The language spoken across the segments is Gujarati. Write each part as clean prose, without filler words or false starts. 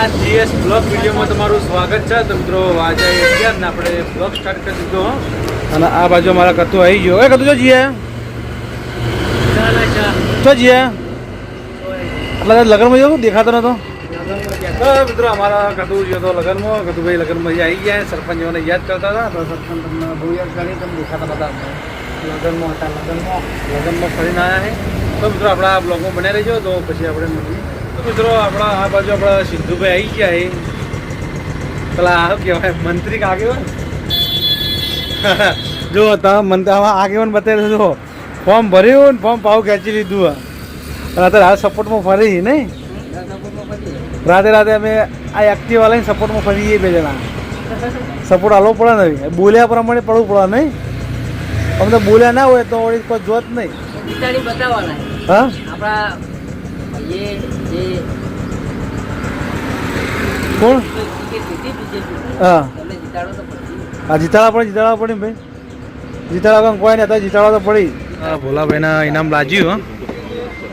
આપણા જીએસ બ્લોગ વિડીયોમાં તમારું સ્વાગત છે. તો મિત્રો આજે 11 ને આપણે બ્લોગ સ્ટાર્ટ કરી દીધો. અને આ બાજુ અમારા કતું આવી ગયો. એ કતું જો જીએ જો જીએ એટલે લગ્નમાં જો દેખાતો નતો. મિત્રો અમારા કતું ગયો તો લગ્નમાં. કતુભાઈ લગ્નમાં આવી ગયા. સરપંચોને યાદ કરતા હતા. તો સરપંચ તમને બહુ યાદ કરી તમે દેખાતા હતા. લગ્નમાં હતા. લગ્નમાં ફરીને આવ્યા છે. તો મિત્રો આપણા બ્લોગમાં બનાવી રહીજો. તો પછી આપણે મળીએ. તો મિત્રો આપણા આ બાજુ આપણા સિદ્ધુભાઈ આવી ગયા. પેલા શું કહેવાય મંત્રી આગેવાન જો હતા આગેવાન બતાવી જો ફોર્મ ભર્યું ને ફોર્મ પાવ ખેંચી લીધું. અને અત્યારે હાલ સપોર્ટમાં ફરી નહીં. રાતે અમે આ એક્ટિવા લઈને સપોર્ટમાં ફરીએ બે જણા. સપોર્ટ હાલવો પડે ને બોલ્યા પ્રમાણે પડવું પડે નહીં. અમે તો બોલ્યા ના હોય તો વળી કોઈ જોત નહીં. હા કોણ હા જીતાડવા પડી ભાઈ. જીતાડવા કોઈ નહીં હતા. જીતાડવા તો પડી. હા ભોલાભાઈના ઇનામ લાજ્યું.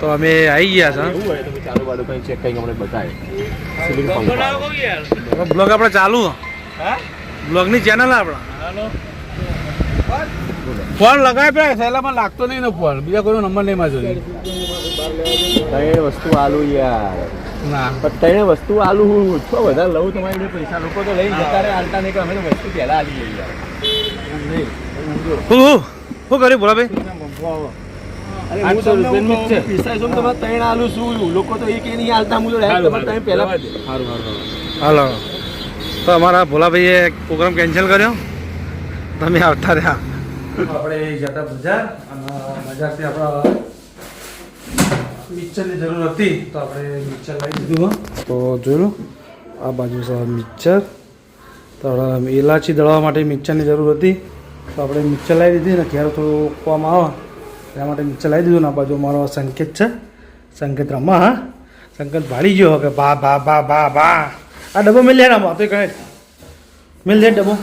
તો અમે આવી ગયા છે બ્લોગ આપણે ચાલુ. બ્લોગની ચેનલ આપણા ફોન લગાવી પડે. સહેલામાં લાગતો નહીં ને ફોન. બીજા કોઈનો નંબર નહીં માં જોઈએ. ત્રણ વસ્તુ આલુ યાર. ના પણ ત્રણ વસ્તુ આલુ છો વધારે લઉં તમારી જોડે પૈસા. લોકો તો લઈને જતા રહે હાલતા નહીં કે અમે તો વસ્તુ પહેલા આલી ગઈ યાર. શું કર્યું ભોલાભાઈ? અરે હું તમને 45 તમારે ત્રણ આલુ શું લોકો તો એક નહીં હાલતા. હું તો તમે પહેલા હાલો. તો અમારા ભોલાભાઈએ પ્રોગ્રામ કેન્સલ કર્યો. તમે આવતા રહ્યા. આપણે જતા બજાર અને બજારથી આપણા મિક્સરની જરૂર હતી. તો આપણે મિક્સર લાવી દીધું. તો જોયું આ બાજુ છે મિક્સર. તો આપણે ઇલાચી દળવા માટે મિક્સરની જરૂર હતી. તો આપણે મિક્સર લાવી દીધી ને ઘેર થોડું કોમ આવે એના માટે મિક્સર લાવી દીધું. ને આ બાજુ મારો સંકેત છે. સંકેત રમા. હા સંકેત ભાડી ગયો કે બા બા બા બા બા. આ ડબ્બો મિલ લે ને આમાં તો કહે મિલ દે ડબ્બો.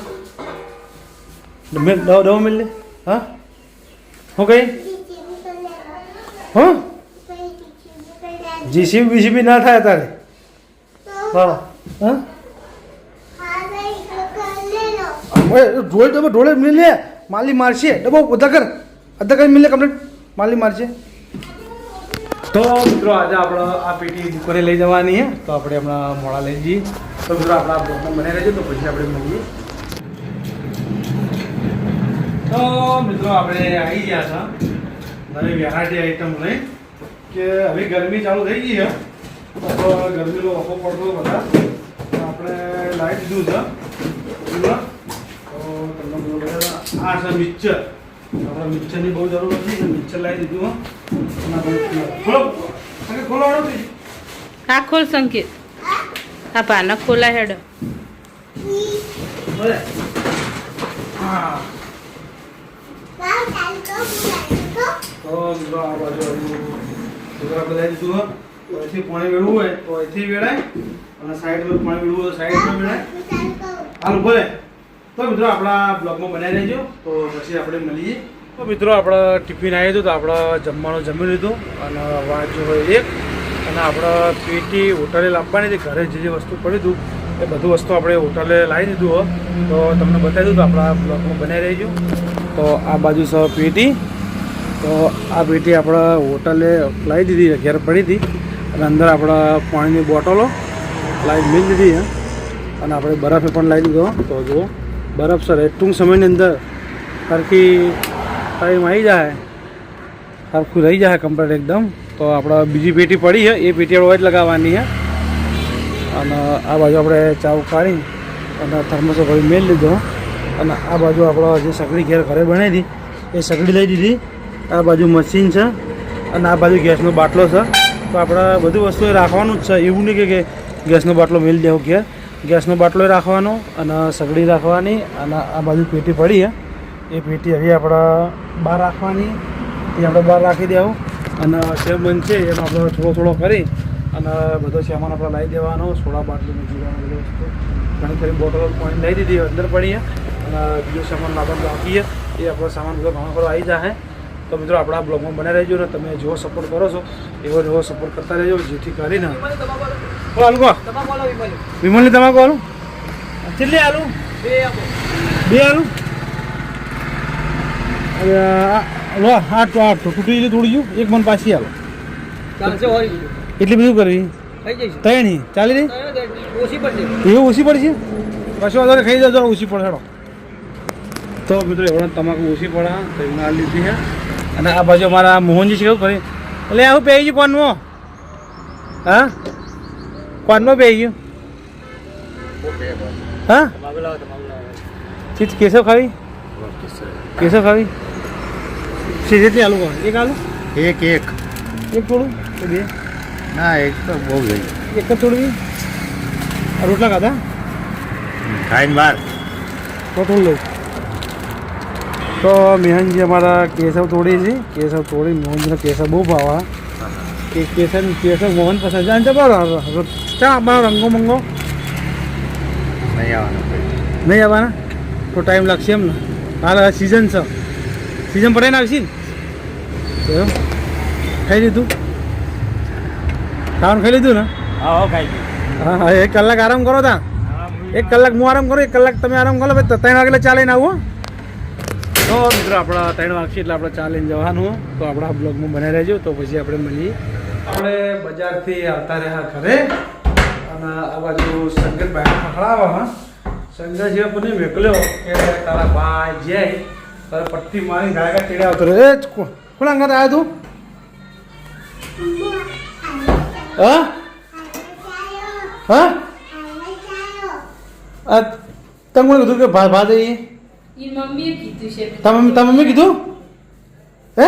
ડબ્બો મિલ લે. હા હું કઈ હા જીસીબી બીસીબી ના થાય તારે. હા ડોળે ડબ્બો મિલ લે. માલી મારશે ડબ્બો અધા કરી મિલ લે કમ્પ્લીટ. માલી મારશે. તો મિત્રો આજે આપણે આ પેટી દુકાને લઈ જવાની છે. તો આપણે હમણાં મોડા લઈ જઈએ. તો મિત્રો આપણા બ્લોગમાં બને રહેજો. તો પછી આપણે મળીએ. તો મિત્રો આપણે આવી ગયા છે નવી વેરાયટી આઈટમ લઈ. કે હવે ગરમી ચાલુ થઈ ગઈ છે. તો ગરમીનો વખો પડતો બધા આપણે લાવી દીધું છે. તો તમને બધું બધા આ છે મિક્સર. આપણે મિક્સરની બહુ જરૂર હતી. મિક્સર લાવી દીધું. ખોલો આ ખોલ સંકેત. આ પાના ખોલા હેડ. હા તો મિત્રો આ બાજુ આપણે લઈ દીધું. તો અહીંથી પાણી વેળવું હોય તો અહીંથી વેળાય. અને સાઈડમાં પાણી વેળવું હોય તો સાઈડમાં વેળાય. હાલ બોલે. તો મિત્રો આપણા બ્લોગમાં બનાવી રહેજો. તો પછી આપણે મળીએ. તો મિત્રો આપણે ટિફિન આવી હતું. તો આપણે જમવાનું જમી લીધું. અને વાંચું હોય એક. અને આપણે પેટી હોટલે લાવવાની હતી. ઘરે જે વસ્તુ પડ્યું હતું એ બધું વસ્તુ આપણે હોટલે લાવી દીધું હોય. તો તમને બતાવી દઉં. તો આપણા બ્લોગમાં બનાવી રહેજો. તો આ બાજુ છે પેટી. તો આ પેટી આપણે હોટલે લાવી દીધી. ઘેર પડી હતી. અને અંદર આપણા પાણીની બોટલો લાવી મિલ દીધી છે. અને આપણે બરફે પણ લાવી દીધો. તો જુઓ બરફ સર ટૂંક સમયની અંદર સરખી ટાઈમ આવી જાય. સરખું રહી જાય કમ્પ્લીટ એકદમ. તો આપણે બીજી પેટી પડી છે. એ પેટી આપણે જ લગાવવાની છે. અને આ બાજુ આપણે ચાવ કાઢી અને થર્મોસો ભરી મેળ લીધો. અને આ બાજુ આપણે જે સગડી ઘરે બનાવી હતી એ સગડી લઈ દીધી. આ બાજુ મશીન છે. અને આ બાજુ ગેસનો બાટલો છે. તો આપણે બધી વસ્તુ રાખવાનું જ છે. એવું નહીં કે ગેસનો બાટલો મેળ દેવો ઘેર. ગેસનો બાટલો રાખવાનો અને સગડી રાખવાની. અને આ બાજુ પેટી પડી છે. એ પેટી હવે આપણે બહાર રાખવાની. એ આપણે બહાર રાખી દેવું. અને સેવ બનશે એનો આપણે થોડો કરી અને બધો સામાન આપણે લાવી દેવાનો. સોડા બાટલીનું જીવાનું બધી વસ્તુ ઘણી ખરી બોટલો પાણી લઈ દીધી અંદર પડીએ. અને બીજો સામાન લાવવાનું બાકી છે. એ આપણો સામાન બધો ઘણો ખરો આવી જાય. તો મિત્રો આપણા બ્લોગમાં બને રહેજો. ને તમે જેવો સપોર્ટ કરો છો એવો સપોર્ટ કરતા રહેજો. જેથી કરીને આલુ કહો તમાકુ આલો વિમલ. વિમલની તમાકુ આલુ કેટલી આલુ બે આપો. 2 આલુ લો આ તૂટી ગયું થોડી ગયું એક મન પાછી આલો ચાલશે હોરી બીજું. એટલી બધું કરવી થઈ જઈશ. ત્રણની ચાલી રહી ઓછી પડશે. એવું ઓછી પડશે કશું વાંધો નહીં ખાઈ જજો ઓછી પડે હેડો તો મિત્રો એવડે તમાકુ ઓછી પડે તો એમને આ લીધી છે અને આ બાજુ અમારા મોહનજી છે કેવું કરી એટલે આવું પહેરી ગયું કોનમાં હા કોનમાં પહેરી ગયું હા તમાકુ લાવો, તમાકુ લાવો. ચીજ કેસર ખાવી કેસર ખાવી સીધેથી આલુ કહો એક આલુ એક એક થોડું કે બે ના એક તો બહુ લઈ એક જ થોડું આ રોટલા ખાધા ખાઈને બાર તો થોડું લઉં તો મેહનજી અમારા કેસર તોડી છે કેસર તોડી મોહનજીને કેસર બહુ ભાવા કે કેસર મોહન પસંદ છે અને બરાબર ચા આપવાનો રંગો મંગો નહીં આવવાનું નહીં આવવાના તો ટાઈમ લાગશે એમ ને હાલ સિઝન છે સિઝન પડે ને આવશે ને એવું ખાઈ લીધું ખાવાનું ખાઈ લીધું ને હા ખાઈ હા હા 1 કલાક આરામ કરો તા 1 કલાક હું આરામ કરું 1 કલાક તમે આરામ કરો ભાઈ 3 વાગે ચાલીને આવો તો મિત્રો આપણા 3 વાગશે એટલે આપણે ચાલીને જવાનું તો આપણા બ્લોગમાં બનાવી રહેજો તો પછી આપણે મળીએ આપણે બજારથી આવતા રહ્યા ઘરે અને આ બાજુ શંકરભાઈ પકડાવા હા શંકર જેવા મને મોકલ્યો કે તારા ભાઈ જાય તારે પટ્ટી મારી ગાય તેડે આવતો રે એ કોણ અંગાત આવ્યો તું હા હા આ તમે કીધું કે ભાત જઈએ ઈ મમ્મીએ કીધું છે તમે કીધું હે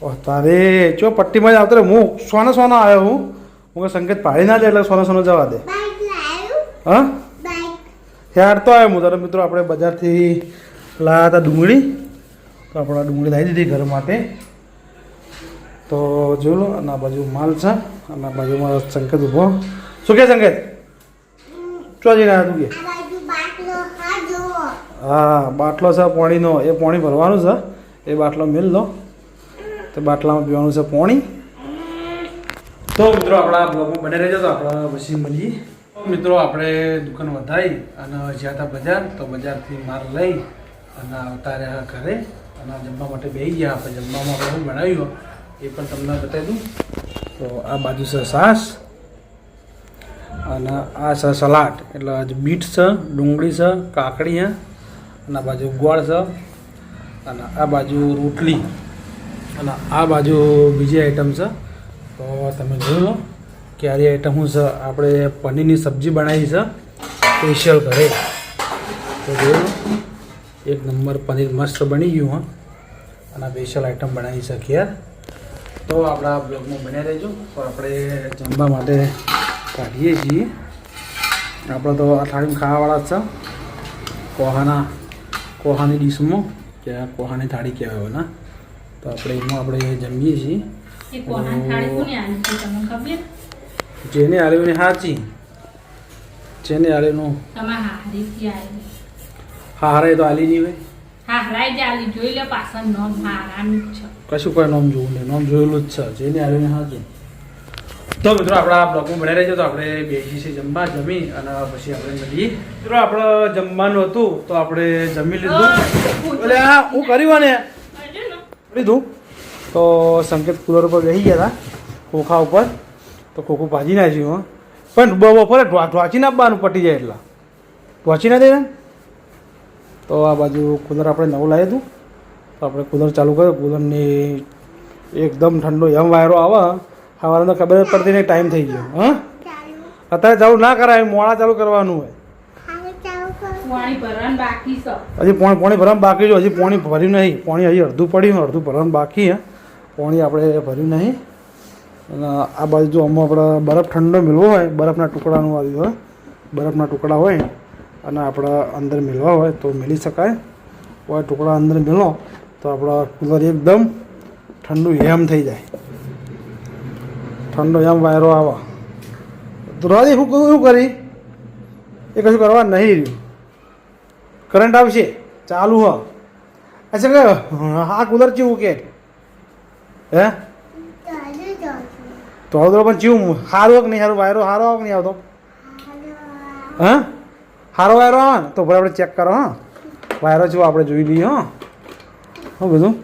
ઓ તારે ચો પટ્ટીમાં જ આવતો રે હું સોનો આવ્યો હું કે સંકેત પાડી ના દે એટલે સોનો જવા દે હા યાર તો આવ્યો હું તારા મિત્રો આપણે બજારથી લાવ્યા હતા ડુંગળી તો આપણે ડુંગળી લાવી દીધી ઘર માટે તો જોઈ લો અને આ બાજુ માલ છે અને આ બાજુમાં સંકેત ઊભો શું કે સંકેત ચો જઈને આવ્યા તું કે હા બાટલો છે પાણીનો એ પાણી ભરવાનું છે એ બાટલો મેળ દો તો બાટલામાં પીવાનું છે પાણી તો મિત્રો આપણા બ્લોગમાં બને રહેજો તો આપણે પછી મળીએ મિત્રો આપણે દુકાન વધારી અને જ્યાં હતા બજાર તો બજારથી માલ લઈ અને આવતા રહ્યા ઘરે અને જમવા માટે બેસી ગયા આપણે જમવામાં આપણે શું બનાવ્યું એ પણ તમને બતાવી દઉં તો આ બાજુ છે છાશ અને આ છે સલાડ એટલે આજે બીટ છે ડુંગળી છે કાકડી છે અને આ બાજુ ગોળ છે અને આ બાજુ રોટલી અને આ બાજુ બીજી આઈટમ છે તો તમે જોઈ લો કે આ આઈટમ શું છે આપણે પનીરની સબ્જી બનાવી છે સ્પેશિયલ ઘરે તો જોઈ લો એક નંબર પનીર મસ્ત બની ગયું હા અને આ સ્પેશિયલ આઈટમ બનાવી શકીએ તો આપણા બ્લોગમાં બન્યા રહેજો તો આપણે જમવા માટે કાઢીએ છીએ આપણે તો આ થાળીમાં ખાવાવાળા જ છે કોહાની ડીશમાં કે આ કોહાની થાળી કહેવાય ના તો આપણે એમાં આપણે જમીએ છીએ એ કોહાન થાળી કોને આલી છે તમને ખબર જેને આલેલું સાચી જેને આલેલું તમારા હારીથી આલી હારે તો આલી નહીં ભાઈ હા રાઈ જ આલી જોઈ લે પાછળ નોમ હારાનું જ છે કશું કોઈ નામ જોવું નહીં નામ જોયેલું જ છે જેને આલેલું સાચું તો મિત્રો આપણા બ્લોગમાં બનાવી રહેજો તો આપણે બેસી છે જમવા જમી અને પછી આપણે મળીએ મિત્રો આપણે જમવાનું હતું તો આપણે જમી લીધું એટલે હા હું કર્યું ને લીધું તો સંકેત કુલર ઉપર બેસી ગયા હતા ખોખા ઉપર તો ખોખું ભાજી નાખ્યું પણ બપોરે ઢોચીને આપવાનું પટી જાય એટલા ઢોચી ના દે ને તો આ બાજુ કુલર આપણે નવું લાવ્યું હતું તો આપણે કુલર ચાલુ કર્યું કુલરની એકદમ ઠંડો એમ વાયરો આવે સવારે તો ખબર જ પડતી નહીં ટાઈમ થઈ ગયો હા અત્યારે ચાલુ ના કરાય મોડા ચાલુ કરવાનું હોય પાણી ભરવાનું બાકી છે હજી પાણી ભરવાનું બાકી છે હજી પાણી ભર્યું નહીં પાણી હજી અડધું પડ્યું અડધું ભરવાનું બાકી હે પાણી આપણે ભર્યું નહીં અને આ બાજુ જો આમાં આપણે બરફ ઠંડો મેળવો હોય બરફના ટુકડાનું આવ્યું હોય બરફના ટુકડા હોય અને આપણે અંદર મેળવા હોય તો મેળી શકાય હોય ટુકડા અંદર મેળવો તો આપણા કુલર એકદમ ઠંડુ એમ થઈ જાય ઠંડો એમ વાયરો આવે તો રાજી શું કરી એ કશું કરવા નહીં રહ્યું કરંટ આવશે ચાલુ હ અચ્છા કે આ કુલર કેવું કે હે તો હવે પણ ચીવું સારું કે નહીં સારું વાયરો સારો આવે કે નહીં આવતો હા સારો વાયરો આવે ને તો ભાઈ આપણે ચેક કરો હા વાયરો જેવો આપણે જોઈ લઈએ હા હા બધું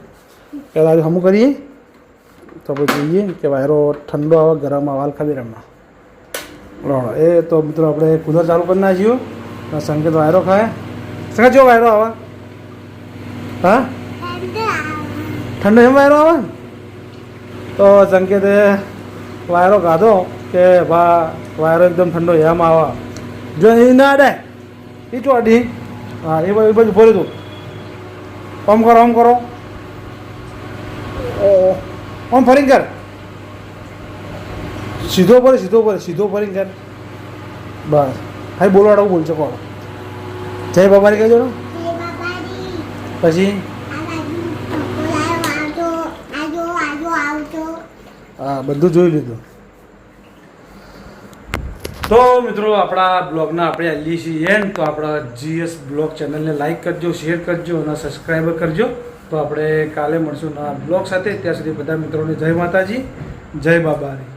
પહેલાં હમું કરીએ તો આપણે જોઈએ કે વાયરો ઠંડો આવે ગરમ આવે હાલ ખાલી રમવા બરાબર એ તો મિત્રો આપણે કુલર ચાલુ કરી નાખ્યું સંકેત વાયરો ખાય સંકેત જો વાયરો આવે હા ઠંડો એમ વાયરો આવે તો સંકેતે વાયરો ખાધો કે વાયરો એકદમ ઠંડો એમ આવે જો એ ના અડે એ ચોડી હા એ બાજુ ભરી દઉં ઓમ કરો ઓમ ફરીને કર સીધો ફરીને કર બસ હા બોલવાડો બોલશો કોણ જય બાબારી કહેજો ને પછી હા બધું જોઈ લીધું તો મિત્રો આપણા બ્લોગના આપણે આવીએ છીએ એન્ડ તો આપણા GS બ્લોગ ચેનલને લાઈક કરજો શેર કરજો અને સબસ્ક્રાઈબર કરજો તો આપણે કાલે મળશું નવા બ્લોગ સાથે ત્યાં સુધી બધા મિત્રોને જય માતાજી જય બાબારી